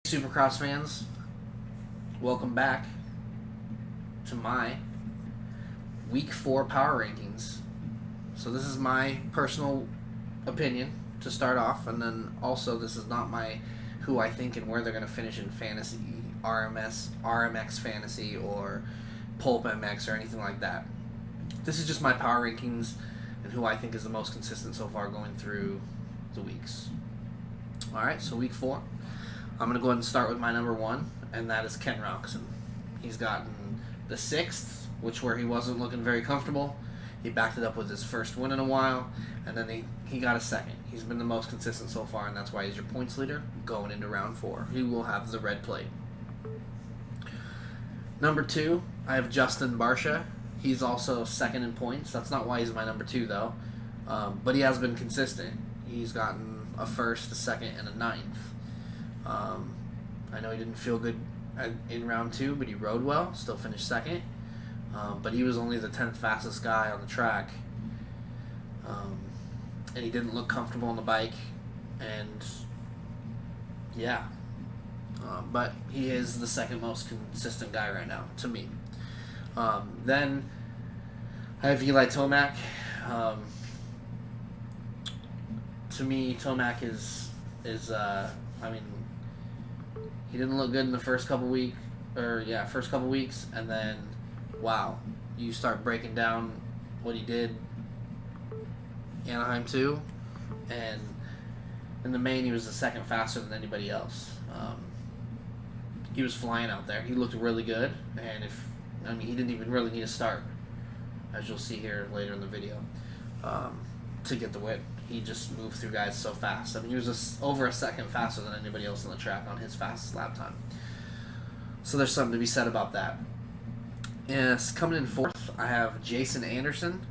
Supercross fans, welcome back to my week 4 power rankings. So this is my personal opinion to start off, and then also this is not my who I think and where they're going to finish in fantasy, RMX fantasy, or pulp MX or anything like that. This is just my power rankings and who I think is the most consistent so far going through the weeks. Alright, so week 4. I'm going to go ahead and start with my number 1, and that is Ken Roxon. He's gotten the 6th, where he wasn't looking very comfortable. He backed it up with his first win in a while, and then he got a 2nd. He's been the most consistent so far, and that's why he's your points leader going into round 4. He will have the red plate. Number 2, I have Justin Barcia. He's also 2nd in points. That's not why he's my number 2, though. But he has been consistent. He's gotten a 1st, a 2nd, and a 9th. I know he didn't feel good in round 2, but he rode well, still finished 2nd. But he was only the 10th fastest guy on the track. And he didn't look comfortable on the bike. And yeah. But he is the 2nd most consistent guy right now, to me. Then I have Eli Tomac. To me, Tomac is he didn't look good in the first couple weeks, and then, wow, you start breaking down what he did Anaheim 2, and in the main he was the 2nd faster than anybody else. He was flying out there. He looked really good, and he didn't even really need a start, as you'll see here later in the video, to get the win. He just moved through guys so fast. He was over a 2nd faster than anybody else on the track on his fastest lap time. So there's something to be said about that. And coming in 4th, I have Jason Anderson.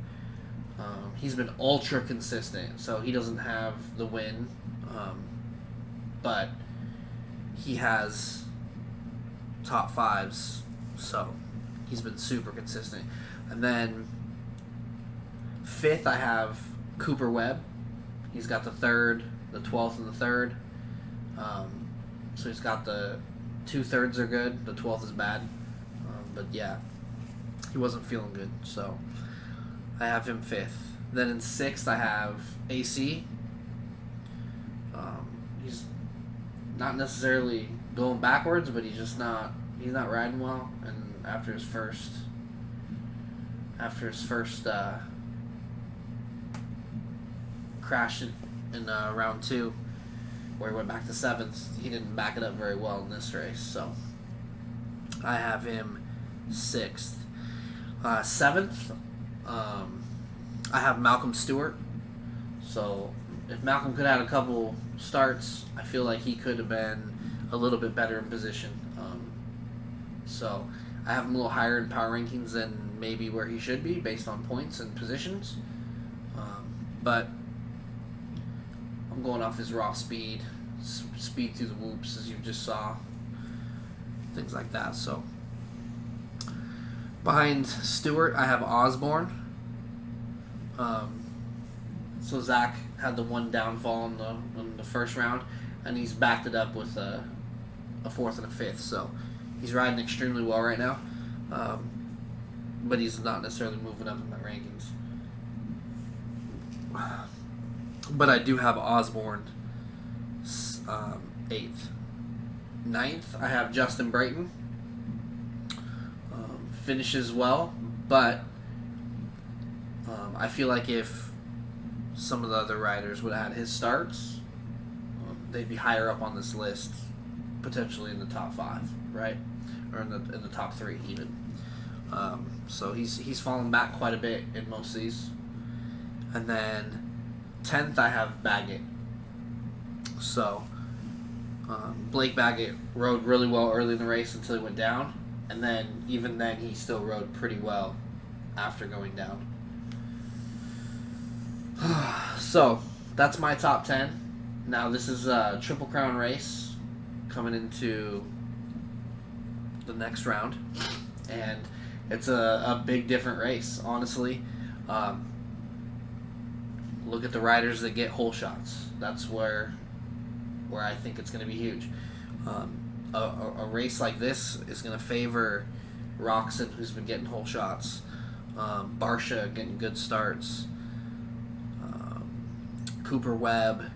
He's been ultra consistent, so he doesn't have the win, but he has top 5s, so he's been super consistent. And then 5th, I have Cooper Webb. He's got the 3rd, the 12th, and the 3rd. So he's got the 2/3 are good, the 12th is bad. But yeah, he wasn't feeling good, so I have him 5th. Then in 6th, I have AC. He's not necessarily going backwards, but he's not riding well. And after his first crash in round 2, where he went back to 7th, he didn't back it up very well in this race, so I have him 6th. 7th, I have Malcolm Stewart. So if Malcolm could have had a couple starts, I feel like he could have been a little bit better in position. So I have him a little higher in power rankings than maybe where he should be based on points and positions. But I'm going off his raw speed through the whoops, as you just saw, things like that. So behind Stewart, I have Osborne. So Zach had the one downfall in the first round, and he's backed it up with a 4th and a 5th. So he's riding extremely well right now, but he's not necessarily moving up in my rankings. But I do have Osborne 8th. 9th, I have Justin Brayton. Finishes well, but I feel like if some of the other riders would have had his starts, they'd be higher up on this list, potentially in the top 5, right? Or in the top 3 even. So he's fallen back quite a bit in most of these. And then 10th, I have Baggett. So Blake Baggett rode really well early in the race until he went down, and then even then he still rode pretty well after going down. So that's my top 10. Now this is a Triple Crown race coming into the next round, and it's a big different race, honestly. Look at the riders that get hole shots. That's where I think it's going to be huge. a race like this is going to favor Roxon, who's been getting whole shots, Barsha getting good starts, Cooper Webb,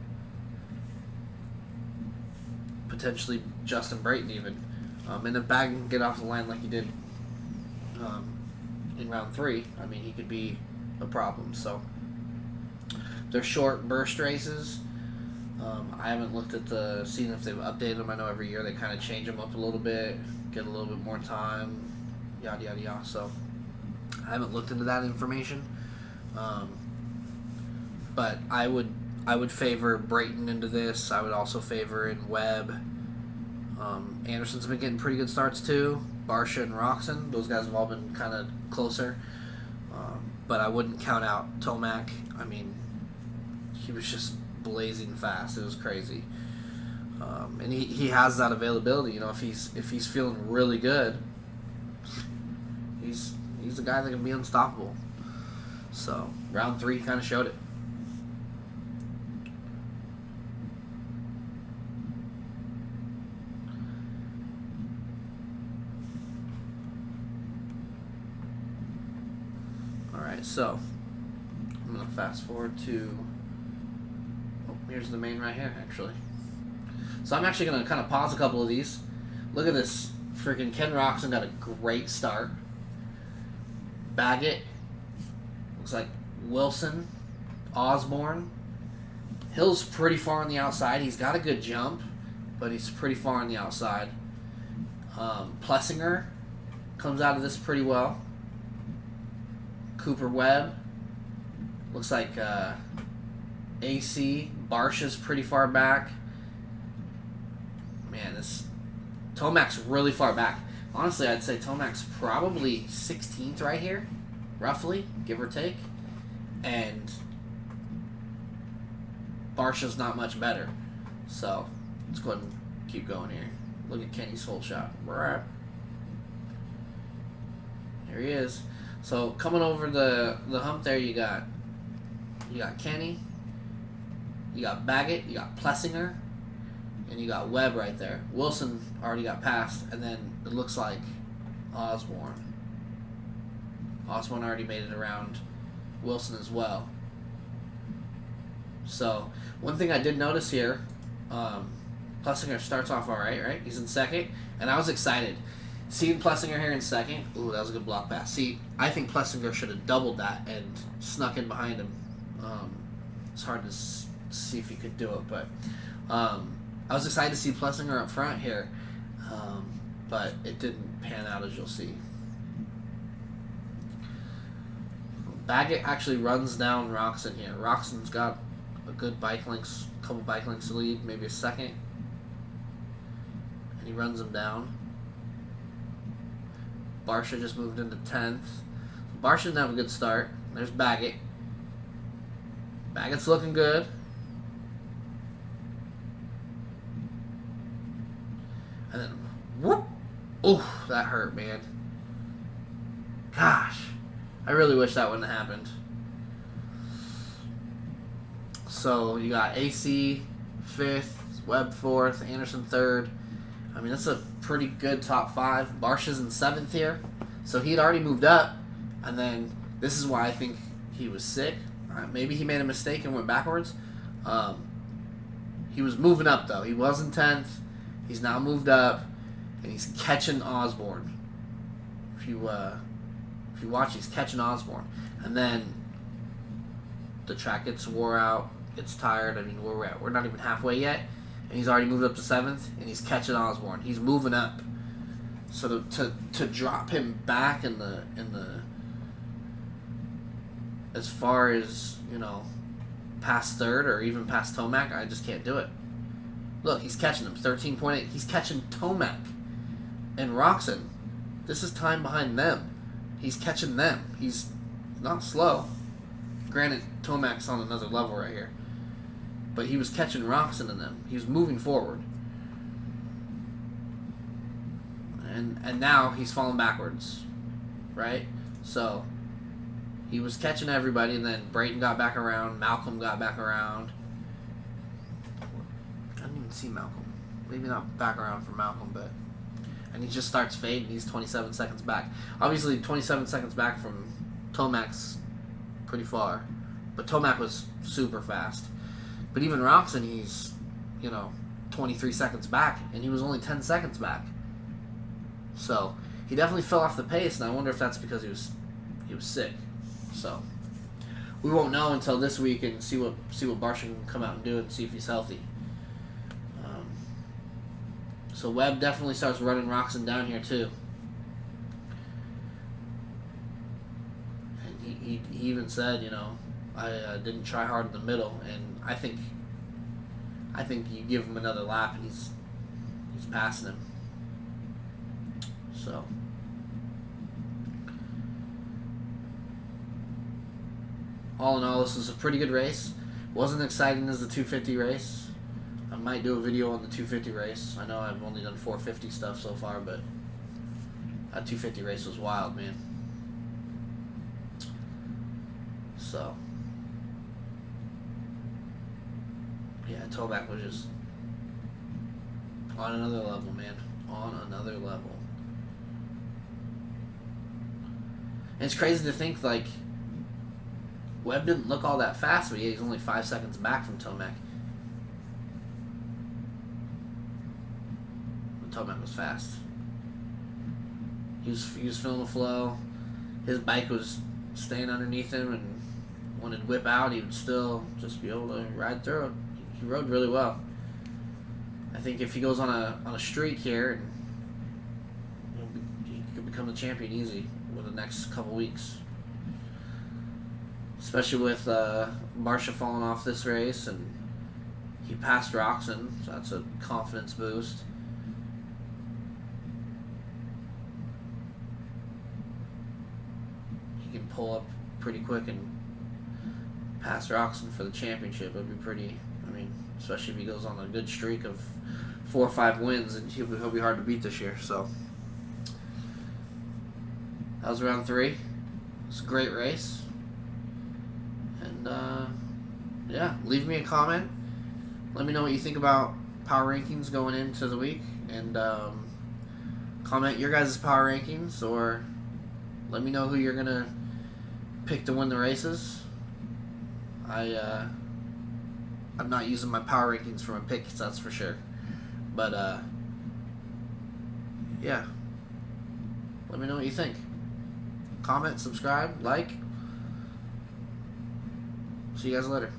potentially Justin Brayton even. And if Baggett can get off the line like he did in round 3, I mean, he could be a problem. So they're short burst races. I haven't looked at seen if they've updated them. I know every year they kind of change them up a little bit, get a little bit more time, yada yada yada. So I haven't looked into that information. But I would favor Brayton into this. I would also favor in Webb. Anderson's been getting pretty good starts too. Barsha and Roxon, those guys have all been kind of closer. But I wouldn't count out Tomac. I mean, he was just blazing fast. It was crazy. And he has that availability. You know, if he's feeling really good, he's a guy that can be unstoppable. So round 3 kind of showed it. Alright, so I'm going to fast forward to... Oh, here's the main right here, actually. So I'm actually going to kind of pause a couple of these. Look at this. Freaking Ken Roxon got a great start. Baggett. Looks like Wilson. Osborne. Hill's pretty far on the outside. He's got a good jump, but he's pretty far on the outside. Plessinger comes out of this pretty well. Cooper Webb. Looks like AC. Barsha's pretty far back. Man, this Tomac's really far back. Honestly, I'd say Tomac's probably 16th right here, roughly, give or take. And Barsha's not much better. So, let's go ahead and keep going here. Look at Kenny's whole shot. Here he is. So, coming over the hump there, you got Kenny, you got Baggett, you got Plessinger, and you got Webb right there. Wilson already got passed, and then it looks like Osborne. Osborne already made it around Wilson as well. So, one thing I did notice here, Plessinger starts off alright, right? He's in second, and I was excited. Seeing Plessinger here in second, ooh, that was a good block pass. See, I think Plessinger should have doubled that and snuck in behind him. It's hard to see if he could do it, but I was excited to see Plessinger up front here, but it didn't pan out, as you'll see. Baggett actually runs down Roxon here. Roxon's got a good couple bike lengths to lead, maybe a second, and he runs him down. Barsha just moved into 10th. Barsha didn't have a good start. There's Baggett. Baggett's looking good. And then, whoop! Ooh, that hurt, man. Gosh. I really wish that wouldn't have happened. So, you got AC 5th, Webb 4th, Anderson 3rd. I mean, that's a pretty good top 5. Barsha's in 7th here. So, he'd already moved up. And then, this is why I think he was sick. Maybe he made a mistake and went backwards. He was moving up, though. He was in 10th. He's now moved up. And he's catching Osborne. If you watch, he's catching Osborne. And then the track gets wore out, gets tired. I mean, we're not even halfway yet. And he's already moved up to 7th. And he's catching Osborne. He's moving up. So to drop him back in the as far as, past 3rd or even past Tomac, I just can't do it. Look, he's catching him, 13.8. He's catching Tomac and Roxon. This is time behind them. He's catching them. He's not slow. Granted, Tomac's on another level right here. But he was catching Roxon and them. He was moving forward. And now he's falling backwards. Right? So, he was catching everybody, and then Brayton got back around. Malcolm got back around. I didn't even see Malcolm. maybe not back around for Malcolm, but and he just starts fading. He's 27 seconds back. Obviously, 27 seconds back from Tomac's pretty far, but Tomac was super fast. But even Roxon, he's 23 seconds back, and he was only 10 seconds back. So he definitely fell off the pace, and I wonder if that's because he was sick. So we won't know until this week and see what Barsha can come out and do and see if he's healthy. So Webb definitely starts running Roxon down here too. And he even said, I didn't try hard in the middle, and I think you give him another lap and he's passing him. So all in all, this was a pretty good race. Wasn't exciting as the 250 race. I might do a video on the 250 race. I know I've only done 450 stuff so far, but that 250 race was wild, man. So yeah, Tomac was just on another level, man. On another level. And it's crazy to think, like, Webb didn't look all that fast, but he's only 5 seconds back from Tomac. Tomac was fast. He was feeling the flow. His bike was staying underneath him, and when it'd whip out, he would still just be able to ride through it. He rode really well. I think if he goes on a streak here, he could become the champion easy with the next couple weeks. Especially with Barsha falling off this race, and he passed Roxon, so that's a confidence boost. He can pull up pretty quick and pass Roxon for the championship. It'd be pretty, especially if he goes on a good streak of 4 or 5 wins, and he'll be hard to beat this year. So that was round 3. It was a great race. And yeah, leave me a comment. Let me know what you think about power rankings going into the week, and comment your guys' power rankings, or let me know who you're gonna pick to win the races. I'm not using my power rankings for my picks, that's for sure. But yeah, let me know what you think. Comment, subscribe, like. See you guys later.